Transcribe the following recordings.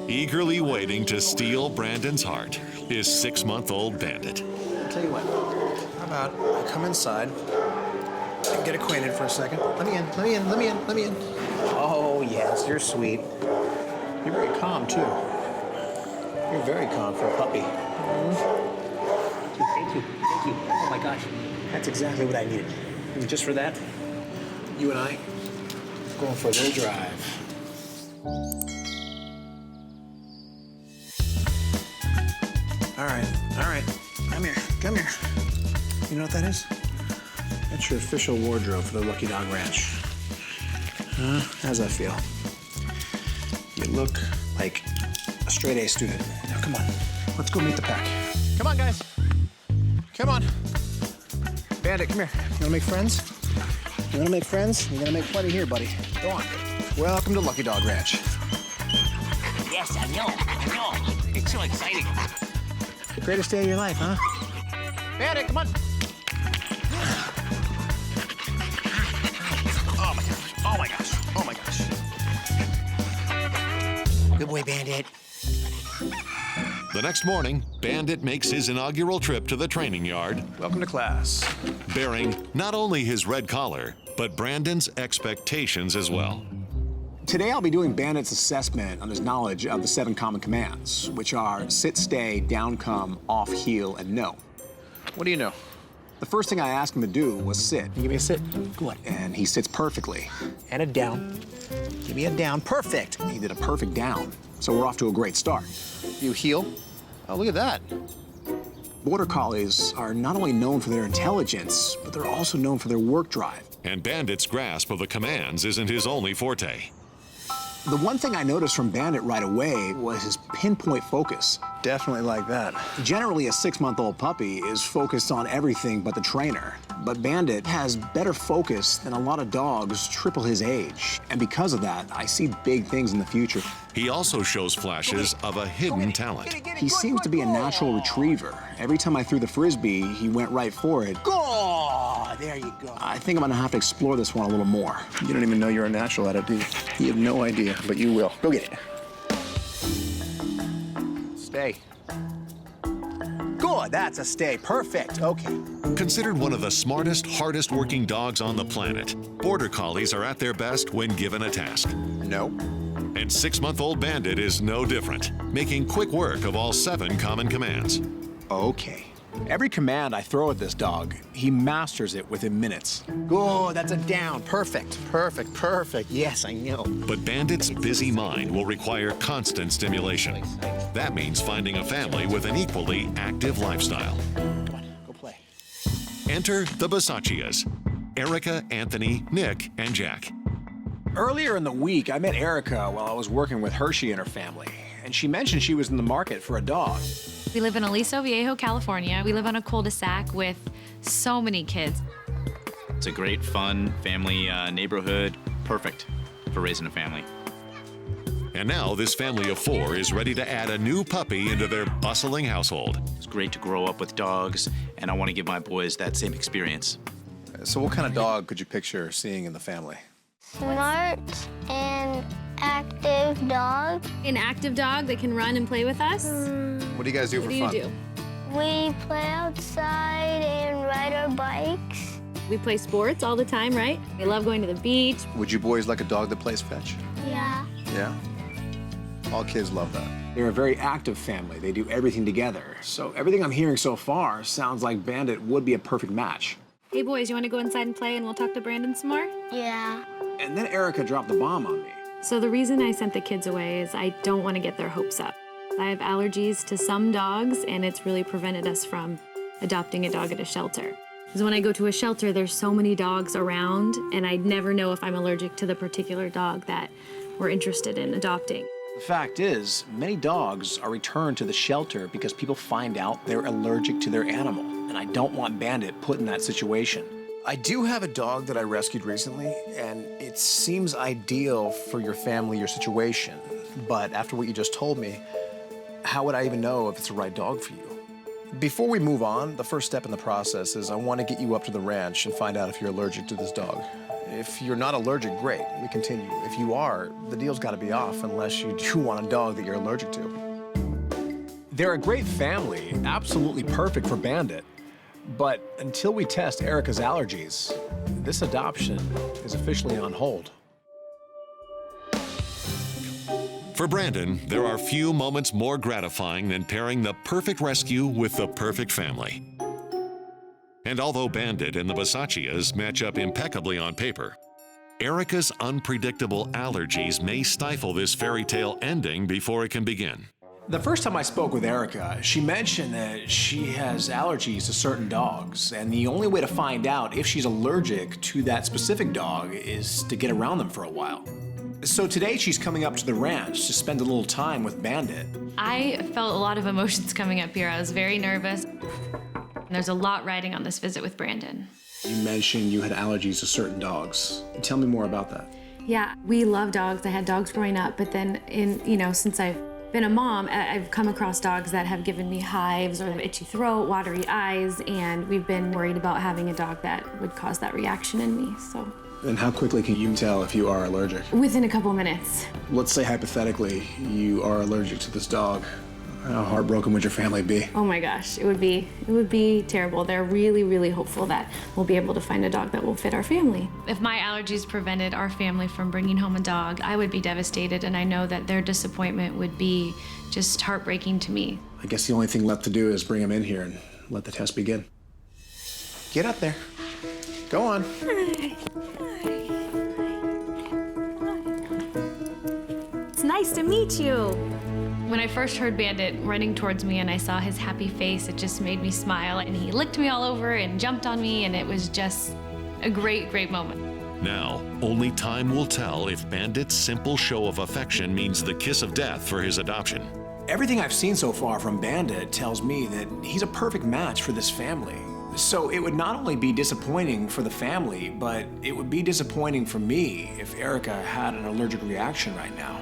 Eagerly waiting to steal Brandon's heart is 6-month-old Bandit. I'll tell you what, how about I come inside and get acquainted for a second? Let me in. Oh, yes, you're sweet. You're very calm, too. You're very calm for a puppy. Thank you. Oh, my gosh. That's exactly what I needed. And just for that, you and I going for a little drive. All right. Come here. You know what that is? That's your official wardrobe for the Lucky Dog Ranch. How's that feel? You look like a straight-A student. Now, come on. Let's go meet the pack. Come on, guys. Come on. Bandit, come here. You wanna make friends? You wanna make friends? You're gonna make plenty here, buddy. Go on. Welcome to Lucky Dog Ranch. Yes, I know. It's so exciting. The greatest day of your life, huh? Bandit, come on. Oh my gosh. Good boy, Bandit. The next morning, Bandit makes his inaugural trip to the training yard, Welcome to class. bearing not only his red collar, but Brandon's expectations as well. Today I'll be doing Bandit's assessment on his knowledge of the 7 common commands, which are sit, stay, down, come, off, heel, and no. What do you know? The first thing I asked him to do was sit. Give me a sit. Good. And he sits perfectly. And a down. Give me a down. Perfect. He did a perfect down. So we're off to a great start. You heel? Oh, look at that. Border Collies are not only known for their intelligence, but they're also known for their work drive. And Bandit's grasp of the commands isn't his only forte. The one thing I noticed from Bandit right away was his pinpoint focus. Definitely like that. Generally, a 6-month-old puppy is focused on everything but the trainer. But Bandit has better focus than a lot of dogs triple his age. And because of that, I see big things in the future. He also shows flashes of a hidden talent. He seems to be a natural retriever. Every time I threw the Frisbee, he went right for it. Go! There you go. I think I'm gonna have to explore this one a little more. You don't even know you're a natural at it, do you? You have no idea, but you will. Go get it. Stay. Good, that's a stay. Perfect, okay. Considered one of the smartest, hardest working dogs on the planet, Border Collies are at their best when given a task. No. And 6-month-old Bandit is no different, making quick work of all 7 common commands. Okay. Every command I throw at this dog, he masters it within minutes. Good, that's a down. Perfect. Yes, I know. But Bandit's busy mind will require constant stimulation. That means finding a family with an equally active lifestyle. Come on, go play. Enter the Bisaccias, Erica, Anthony, Nick, and Jack. Earlier in the week, I met Erica while I was working with Hershey and her family, and she mentioned she was in the market for a dog. We live in Aliso Viejo, California. We live on a cul-de-sac with so many kids. It's a great, fun family neighborhood, perfect for raising a family. And now this family of 4 is ready to add a new puppy into their bustling household. It's great to grow up with dogs, and I want to give my boys that same experience. So what kind of dog could you picture seeing in the family? Smart and active dog. An active dog that can run and play with us. What do you guys do for fun? We play outside and ride our bikes. We play sports all the time, right? We love going to the beach. Would you boys like a dog that plays fetch? Yeah. Yeah? All kids love that. They're a very active family. They do everything together. So everything I'm hearing so far sounds like Bandit would be a perfect match. Hey boys, you want to go inside and play and we'll talk to Brandon some more? Yeah. And then Erica dropped the bomb on me. So the reason I sent the kids away is I don't want to get their hopes up. I have allergies to some dogs, and it's really prevented us from adopting a dog at a shelter. Because when I go to a shelter, there's so many dogs around, and I never know if I'm allergic to the particular dog that we're interested in adopting. The fact is, many dogs are returned to the shelter because people find out they're allergic to their animal, and I don't want Bandit put in that situation. I do have a dog that I rescued recently, and it seems ideal for your family, your situation. But after what you just told me, how would I even know if it's the right dog for you? Before we move on, the first step in the process is I want to get you up to the ranch and find out if you're allergic to this dog. If you're not allergic, great, we continue. If you are, the deal's gotta be off unless you do want a dog that you're allergic to. They're a great family, absolutely perfect for Bandit. But until we test Erica's allergies, this adoption is officially on hold. For Brandon, there are few moments more gratifying than pairing the perfect rescue with the perfect family. And although Bandit and the Bisaccias match up impeccably on paper, Erica's unpredictable allergies may stifle this fairy tale ending before it can begin. The first time I spoke with Erica, she mentioned that she has allergies to certain dogs, and the only way to find out if she's allergic to that specific dog is to get around them for a while. So today she's coming up to the ranch to spend a little time with Bandit. I felt a lot of emotions coming up here. I was very nervous. There's a lot riding on this visit with Brandon. You mentioned you had allergies to certain dogs. Tell me more about that. Yeah, we love dogs. I had dogs growing up, but then since I've been a mom, I've come across dogs that have given me hives or an itchy throat, watery eyes, and we've been worried about having a dog that would cause that reaction in me, so. And how quickly can you tell if you are allergic? Within a couple minutes. Let's say hypothetically you are allergic to this dog. How heartbroken would your family be? Oh my gosh, it would be terrible. They're really, really hopeful that we'll be able to find a dog that will fit our family. If my allergies prevented our family from bringing home a dog, I would be devastated, and I know that their disappointment would be just heartbreaking to me. I guess the only thing left to do is bring him in here and let the test begin. Get up there. Go on. It's nice to meet you. When I first heard Bandit running towards me and I saw his happy face, it just made me smile, and he licked me all over and jumped on me, and it was just a great, great moment. Now, only time will tell if Bandit's simple show of affection means the kiss of death for his adoption. Everything I've seen so far from Bandit tells me that he's a perfect match for this family. So it would not only be disappointing for the family, but it would be disappointing for me if Erica had an allergic reaction right now.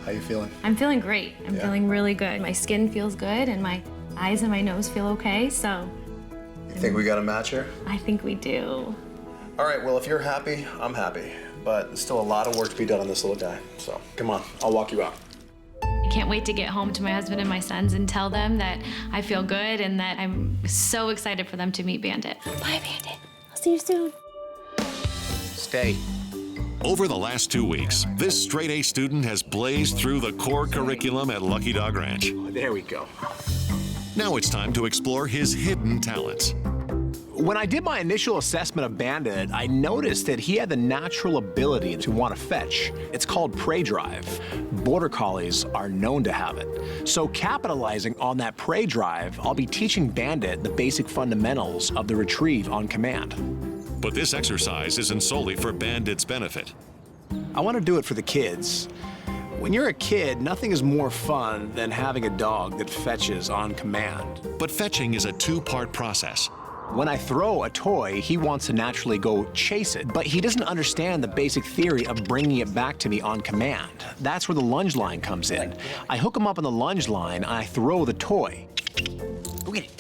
How you feeling? I'm feeling great. I'm feeling really good. My skin feels good, and my eyes and my nose feel okay, so. You think we got a match here? I think we do. All right, well, if you're happy, I'm happy. But there's still a lot of work to be done on this little guy. So come on, I'll walk you out. I can't wait to get home to my husband and my sons and tell them that I feel good and that I'm so excited for them to meet Bandit. Bye, Bandit. I'll see you soon. Stay. Over the last 2 weeks, this straight-A student has blazed through the core curriculum at Lucky Dog Ranch. There we go. Now it's time to explore his hidden talents. When I did my initial assessment of Bandit, I noticed that he had the natural ability to want to fetch. It's called prey drive. Border Collies are known to have it. So capitalizing on that prey drive, I'll be teaching Bandit the basic fundamentals of the retrieve on command. But this exercise isn't solely for Bandit's benefit. I want to do it for the kids. When you're a kid, nothing is more fun than having a dog that fetches on command. But fetching is a two-part process. When I throw a toy, he wants to naturally go chase it, but he doesn't understand the basic theory of bringing it back to me on command. That's where the lunge line comes in. I hook him up on the lunge line, and I throw the toy. Go get it.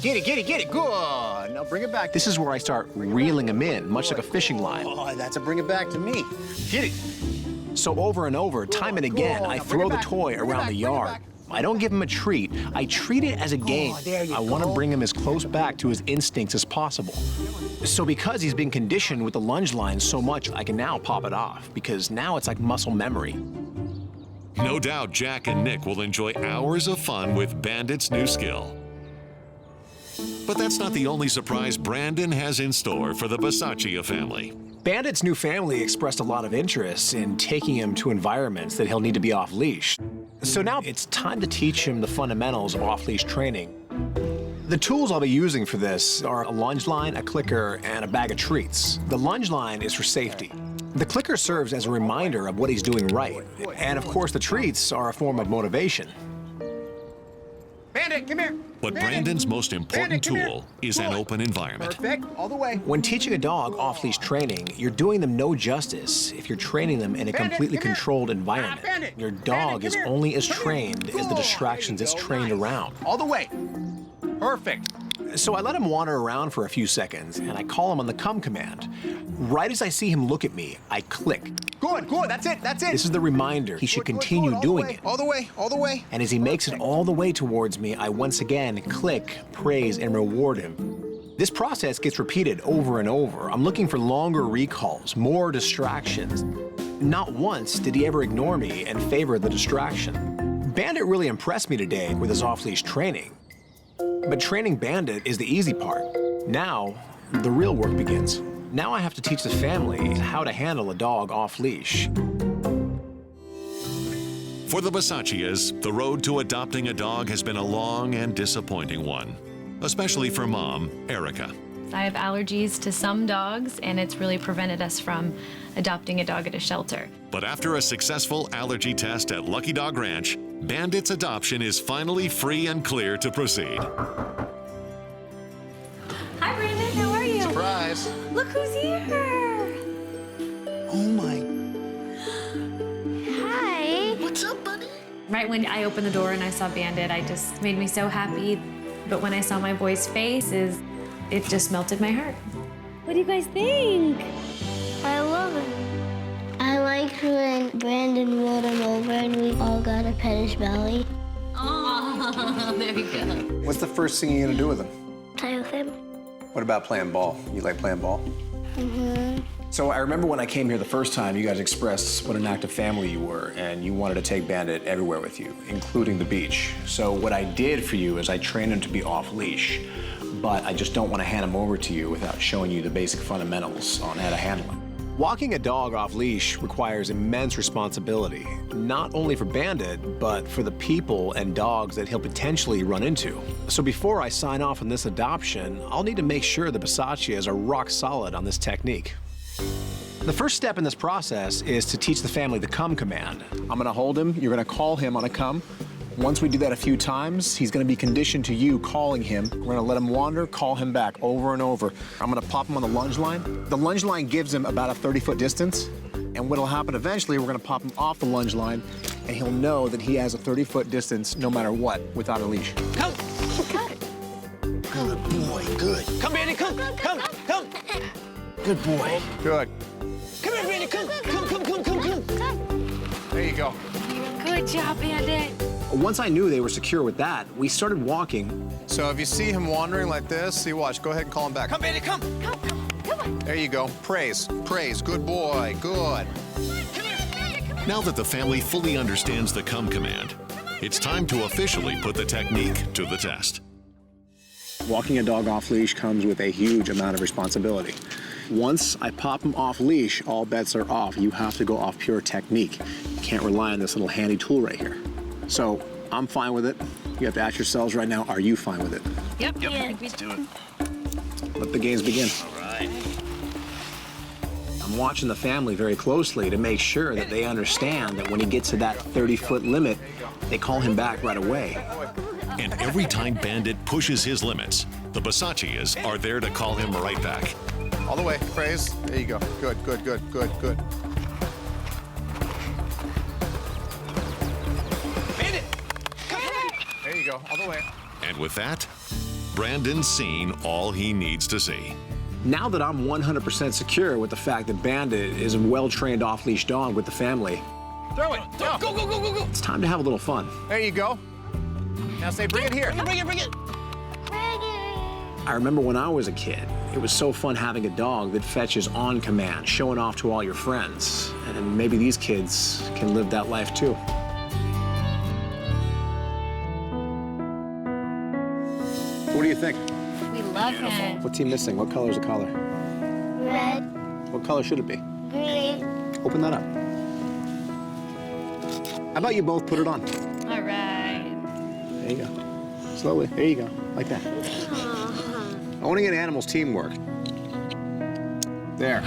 Get it, get it, get it. Good. Now bring it back. This is where I start reeling him in, much like a fishing line. Oh, that's a bring it back to me. Get it. So over and over, time and again, I throw the toy around the yard. I don't give him a treat. I treat it as a game. I want to bring him as close back to his instincts as possible. So because he's been conditioned with the lunge line so much, I can now pop it off, because now it's like muscle memory. No doubt Jack and Nick will enjoy hours of fun with Bandit's new skill. But that's not the only surprise Brandon has in store for the Bisaccia family. Bandit's new family expressed a lot of interest in taking him to environments that he'll need to be off-leash. So now it's time to teach him the fundamentals of off-leash training. The tools I'll be using for this are a lunge line, a clicker, and a bag of treats. The lunge line is for safety. The clicker serves as a reminder of what he's doing right. And of course, the treats are a form of motivation. Bandit, come here. But Brandon's most important tool is an open environment. Perfect, all the way. When teaching a dog off-leash training, you're doing them no justice if you're training them in a completely controlled environment. Your dog is only as trained as the distractions it's trained around. All the way. Perfect. So I let him wander around for a few seconds, and I call him on the come command. Right as I see him look at me, I click. Good, good, that's it, that's it. This is the reminder he should continue doing it. All the way, all the way. And as he makes it all the way towards me, I once again click, praise, and reward him. This process gets repeated over and over. I'm looking for longer recalls, more distractions. Not once did he ever ignore me and favor the distraction. Bandit really impressed me today with his off-leash training. But training Bandit is the easy part. Now, the real work begins. Now I have to teach the family how to handle a dog off-leash. For the Bisaccias, the road to adopting a dog has been a long and disappointing one, especially for mom, Erica. I have allergies to some dogs, and it's really prevented us from adopting a dog at a shelter. But after a successful allergy test at Lucky Dog Ranch, Bandit's adoption is finally free and clear to proceed. Hi, Brandon. How are you? Surprise. Look who's here. Oh my. Hi. What's up, buddy? Right when I opened the door and I saw Bandit, I just made me so happy. But when I saw my boy's face, it just melted my heart. What do you guys think? I love it. I liked when Brandon rolled him over and we all got to pet his belly. Oh, there you go. What's the first thing you're gonna do with him? Play with him. What about playing ball? You like playing ball? So I remember when I came here the first time, you guys expressed what an active family you were, and you wanted to take Bandit everywhere with you, including the beach. So what I did for you is I trained him to be off-leash, but I just don't want to hand him over to you without showing you the basic fundamentals on how to handle him. Walking a dog off-leash requires immense responsibility, not only for Bandit, but for the people and dogs that he'll potentially run into. So before I sign off on this adoption, I'll need to make sure the Bisaccias are rock solid on this technique. The first step in this process is to teach the family the come command. I'm gonna hold him, you're gonna call him on a come. Once we do that a few times, he's gonna be conditioned to you calling him. We're gonna let him wander, call him back over and over. I'm gonna pop him on the lunge line. The lunge line gives him about a 30-foot distance. And what'll happen eventually, we're gonna pop him off the lunge line, and he'll know that he has a 30-foot distance no matter what without a leash. Come. Good boy, good. Come, Bandit, come. Good boy. Good. Come here, Bandit, come. There you go. Good job, Bandit. Once I knew they were secure with that, we started walking. So if you see him wandering like this, see, watch, go ahead and call him back. Come, Bandit, come. There you go. Praise, good boy, good. Now that the family fully understands the come command, it's time to officially put the technique to the test. Walking a dog off leash comes with a huge amount of responsibility. Once I pop him off leash, all bets are off. You have to go off pure technique. You can't rely on this little handy tool right here. So I'm fine with it. You have to ask yourselves right now, are you fine with it? Yep. Let's do it. Let the games begin. All right. I'm watching the family very closely to make sure that they understand that when he gets to that 30-foot limit, they call him back right away. And every time Bandit pushes his limits, the Bisaccias are there to call him right back. All the way, praise. There you go. Good. Bandit, come here. There you go, all the way. And with that, Brandon's seen all he needs to see. Now that I'm 100% secure with the fact that Bandit is a well-trained off-leash dog with the family, Throw it. Go. it's time to have a little fun. There you go. Now say, bring it here. Bring it. I remember when I was a kid, it was so fun having a dog that fetches on command, showing off to all your friends. And maybe these kids can live that life too. What do you think? We love him. What's he missing? What color is the collar? Red, What color should it be? green. Open that up. How about you both put it on? All right. There you go. Slowly. There you go. Like that. Owning an animal's teamwork. There.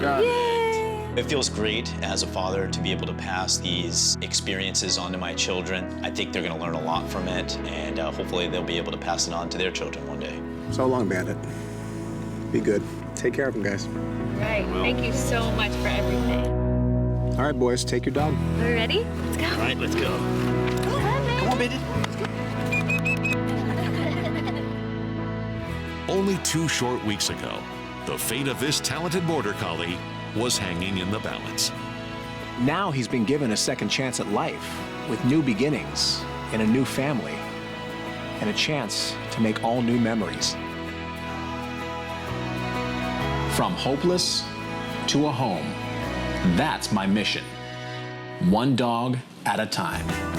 Got it. It feels great as a father to be able to pass these experiences on to my children. I think they're going to learn a lot from it, and hopefully they'll be able to pass it on to their children one day. So long, Bandit. Be good. Take care of him, guys. Right. Thank you so much for everything. All right, boys, take your dog. Are we ready? Let's go. All right, let's go. Come on, Bandit. only 2 short weeks ago, the fate of this talented Border Collie was hanging in the balance. Now he's been given a second chance at life with new beginnings in a new family and a chance to make all new memories. From hopeless to a home, that's my mission. One dog at a time.